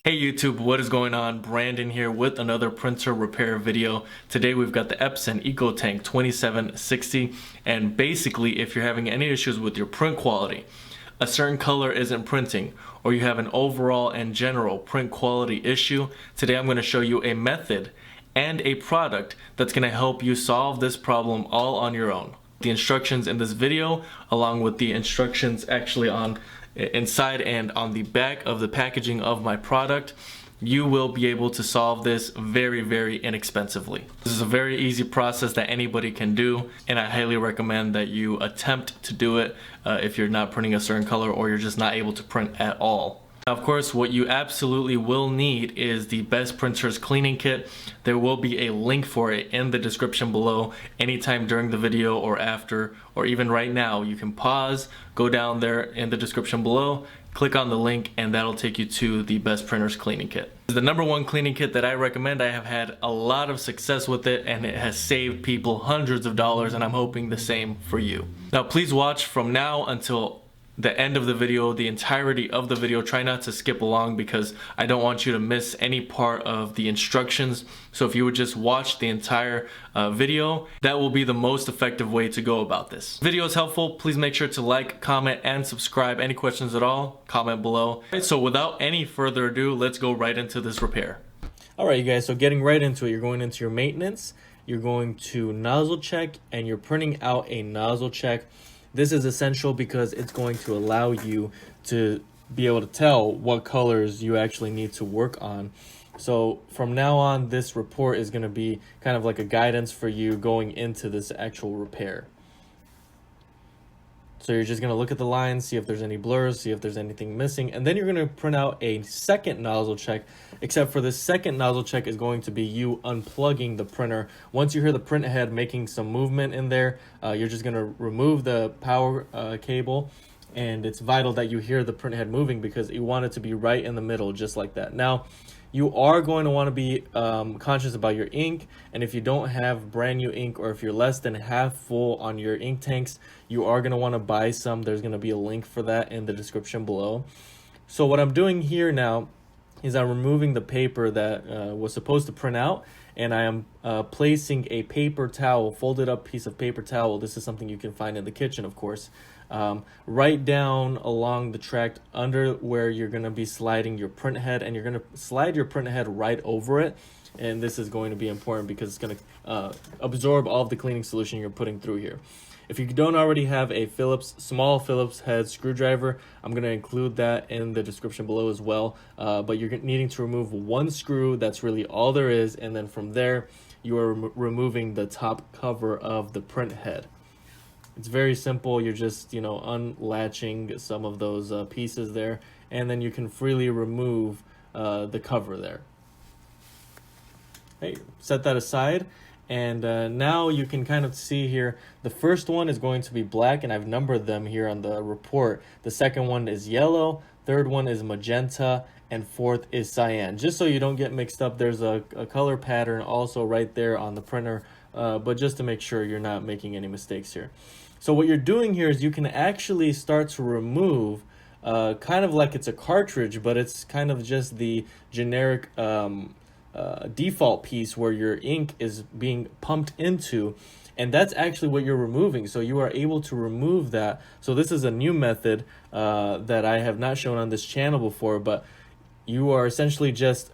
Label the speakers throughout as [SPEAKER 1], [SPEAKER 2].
[SPEAKER 1] Hey YouTube, what is going on? Brandon here with another printer repair video. Today we've got the Epson EcoTank 2760, and basically if you're having any issues with your print quality, a certain color isn't printing, or you have an overall and general print quality issue, today I'm going to show you a method and a product that's going to help you solve this problem all on your own. The instructions in this video, along with the instructions actually on inside and on the back of the packaging of my product, you will be able to solve this very inexpensively. This is a very easy process that anybody can do, and I highly recommend that you attempt to do it if you're not printing a certain color or you're just not able to print at all. Now, of course, what you absolutely will need is the Best Printers cleaning kit. There will be a link for it in the description below. Anytime during the video or after, or even right now, you can pause, go down there in the description below, click on the link, and that'll take you to the Best Printers cleaning kit. It's the #1 cleaning kit that I recommend. I have had a lot of success with it, and it has saved people hundreds of dollars, and I'm hoping the same for you. Now, please watch from now until the end of the video, the entirety of the video. Try not to skip along because I don't want you to miss any part of the instructions. So if you would just watch the entire video, that will be the most effective way to go about this. If the video is helpful, please make sure to like, comment, and subscribe. Any questions at all, comment below. Right, so without any further ado, let's go right into this repair. Alright, you guys, so getting right into it, you're going into your maintenance, you're going to nozzle check, and you're printing out a nozzle check. This is essential because it's going to allow you to be able to tell what colors you actually need to work on. So from now on, this report is going to be kind of like a guidance for you going into this actual repair. So you're just going to look at the lines, see if there's any blurs, see if there's anything missing, and then you're going to print out a second nozzle check, except for this second nozzle check is going to be you unplugging the printer. Once you hear the print head making some movement in there, you're just going to remove the power cable, and it's vital that you hear the print head moving because you want it to be right in the middle, just like that. Now, you are going to want to be conscious about your ink, and if you don't have brand new ink or if you're less than half full on your ink tanks, you are going to want to buy some. There's going to be a link for that in the description below. So what I'm doing here now is I'm removing the paper that was supposed to print out, and I am placing a paper towel, folded up piece of paper towel. This is something you can find in the kitchen, of course, right down along the track under where you're going to be sliding your print head, and you're going to slide your print head right over it. And this is going to be important because it's going to absorb all of the cleaning solution you're putting through here. If you don't already have a small Phillips head screwdriver, I'm going to include that in the description below as well. But you're needing to remove one screw. That's really all there is. And then from there, you are removing the top cover of the print head. It's very simple. You're just, unlatching some of those pieces there, and then you can freely remove the cover there. Hey, set that aside. And now you can kind of see here, the first one is going to be black, and I've numbered them here on the report. The second one is yellow, third one is magenta, and fourth is cyan. Just so you don't get mixed up, there's a color pattern also right there on the printer, but just to make sure you're not making any mistakes here. So what you're doing here is you can actually start to remove kind of like it's a cartridge, but it's kind of just the generic default piece where your ink is being pumped into, and that's actually what you're removing. So you are able to remove that. So this is a new method that I have not shown on this channel before, but you are essentially just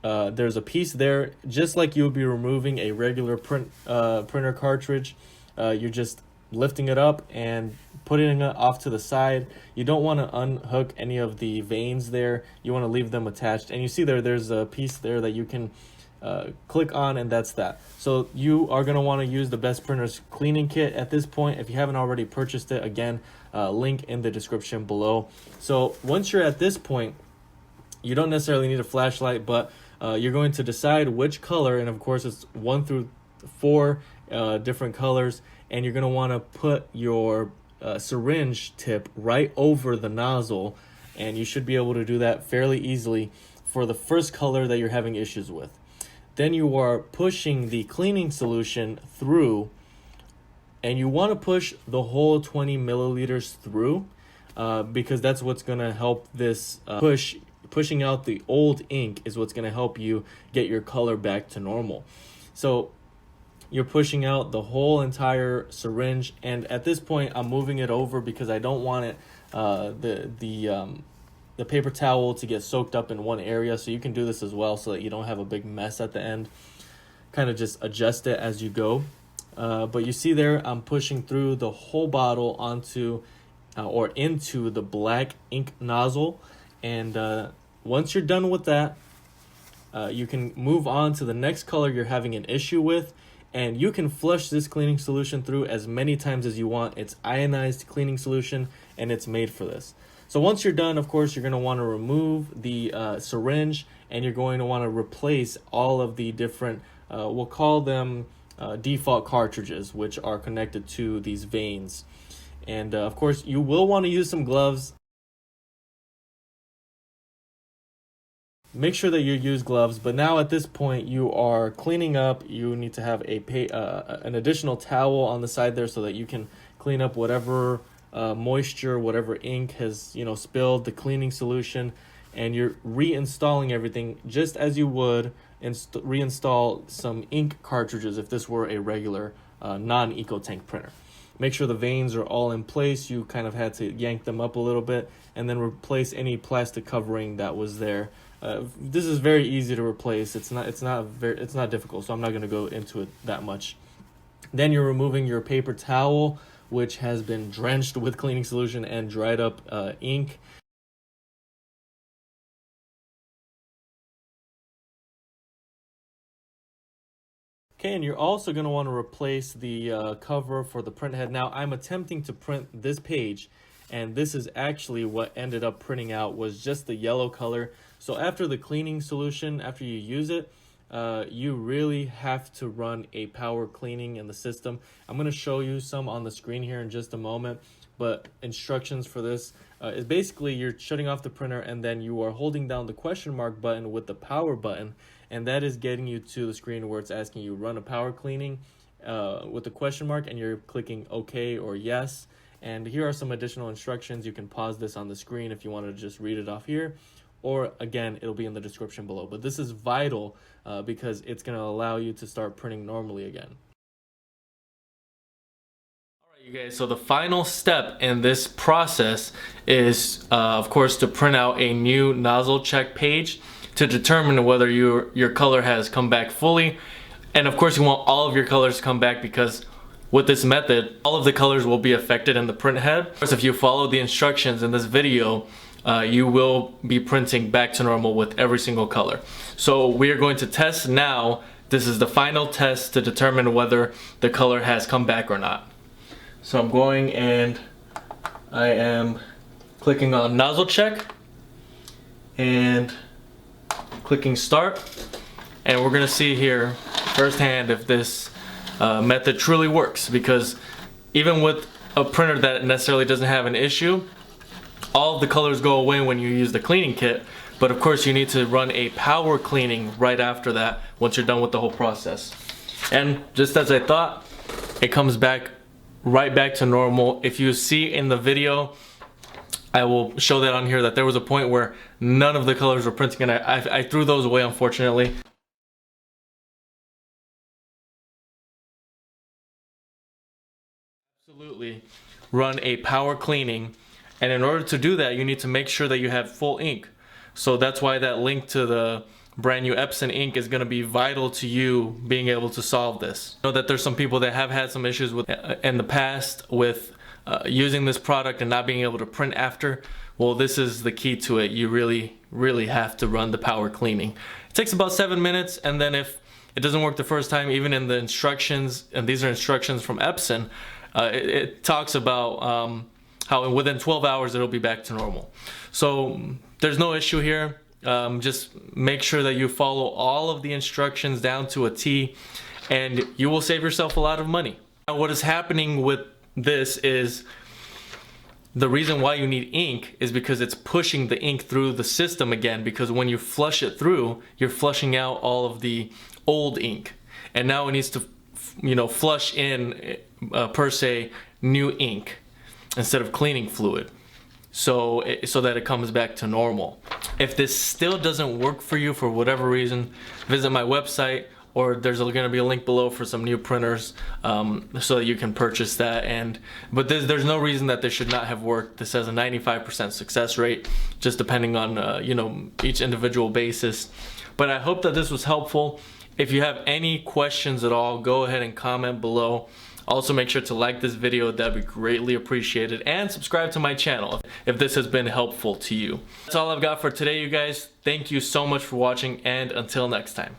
[SPEAKER 1] there's a piece there, just like you would be removing a regular printer cartridge. You're just lifting it up and putting it off to the side. You don't want to unhook any of the vanes there. You want to leave them attached, and you see there's a piece there that you can click on, and that's that. So you are going to want to use the Best Printers cleaning kit at this point. If you haven't already purchased it, again, link in the description below. So once you're at this point, you don't necessarily need a flashlight, but you're going to decide which color, and of course it's 1 through 4 different colors, and you're going to want to put your syringe tip right over the nozzle, and you should be able to do that fairly easily for the first color that you're having issues with. Then you are pushing the cleaning solution through, and you want to push the whole 20 milliliters through because that's what's going to help this push pushing out the old ink is what's going to help you get your color back to normal. So you're pushing out the whole entire syringe, and at this point I'm moving it over because I don't want it the paper towel to get soaked up in one area. So you can do this as well so that you don't have a big mess at the end. Kind of just adjust it as you go. But you see there, I'm pushing through the whole bottle onto or into the black ink nozzle. And once you're done with that, you can move on to the next color you're having an issue with. And you can flush this cleaning solution through as many times as you want. It's ionized cleaning solution, and it's made for this. So once you're done, of course, you're going to want to remove the syringe, and you're going to want to replace all of the different, we'll call them default cartridges, which are connected to these vanes. And of course, you will want to use some gloves. Make sure that you use gloves, but now at this point you are cleaning up. You need to have an additional towel on the side there so that you can clean up whatever moisture, whatever ink has spilled, the cleaning solution, and you're reinstalling everything just as you would reinstall some ink cartridges if this were a regular non-EcoTank printer. Make sure the vanes are all in place. You kind of had to yank them up a little bit and then replace any plastic covering that was there. This is very easy to replace. It's not difficult, so I'm not going to go into it that much. Then you're removing your paper towel, which has been drenched with cleaning solution and dried up ink. Okay, and you're also going to want to replace the cover for the printhead. Now, I'm attempting to print this page, and this is actually what ended up printing out was just the yellow color. So after the cleaning solution, after you use it, you really have to run a power cleaning in the system. I'm going to show you some on the screen here in just a moment, but instructions for this is basically you're shutting off the printer and then you are holding down the question mark button with the power button, and that is getting you to the screen where it's asking you run a power cleaning with the question mark, and you're clicking OK or yes. And here are some additional instructions. You can pause this on the screen if you want to just read it off here, or again, it'll be in the description below. But this is vital because it's going to allow you to start printing normally again. All right, you guys, so the final step in this process is, of course, to print out a new nozzle check page to determine whether your color has come back fully. And of course, you want all of your colors to come back because with this method, all of the colors will be affected in the printhead. Of course, if you follow the instructions in this video, you will be printing back to normal with every single color. So we are going to test now. This is the final test to determine whether the color has come back or not. So I'm going and I am clicking on nozzle check and clicking start. And we're gonna see here firsthand if this method truly works, because even with a printer that necessarily doesn't have an issue, all of the colors go away when you use the cleaning kit. But of course you need to run a power cleaning right after that once you're done with the whole process. And just as I thought, it comes back right back to normal. If you see in the video, I will show that on here, that there was a point where none of the colors were printing, and I threw those away, unfortunately. Absolutely run a power cleaning, and in order to do that you need to make sure that you have full ink. So that's why that link to the brand new Epson ink is going to be vital to you being able to solve this. I know that there's some people that have had some issues with in the past with using this product and not being able to print after. Well, this is the key to it. You really have to run the power cleaning. It takes about 7 minutes, and then if it doesn't work the first time, even in the instructions, and these are instructions from Epson, it talks about how within 12 hours it'll be back to normal. So there's no issue here. Just make sure that you follow all of the instructions down to a T, and you will save yourself a lot of money. Now, what is happening with this is the reason why you need ink is because it's pushing the ink through the system again, because when you flush it through, you're flushing out all of the old ink, and now it needs to flush in per se new ink instead of cleaning fluid. so that it comes back to normal. If this still doesn't work for you for whatever reason, visit my website, or there's going to be a link below for some new printers so that you can purchase that. But there's no reason that this should not have worked. This has a 95% success rate, just depending on you know, each individual basis. But I hope that this was helpful. If you have any questions at all, go ahead and comment below. Also, make sure to like this video, that'd be greatly appreciated, and subscribe to my channel if this has been helpful to you. That's all I've got for today, you guys. Thank you so much for watching, and until next time.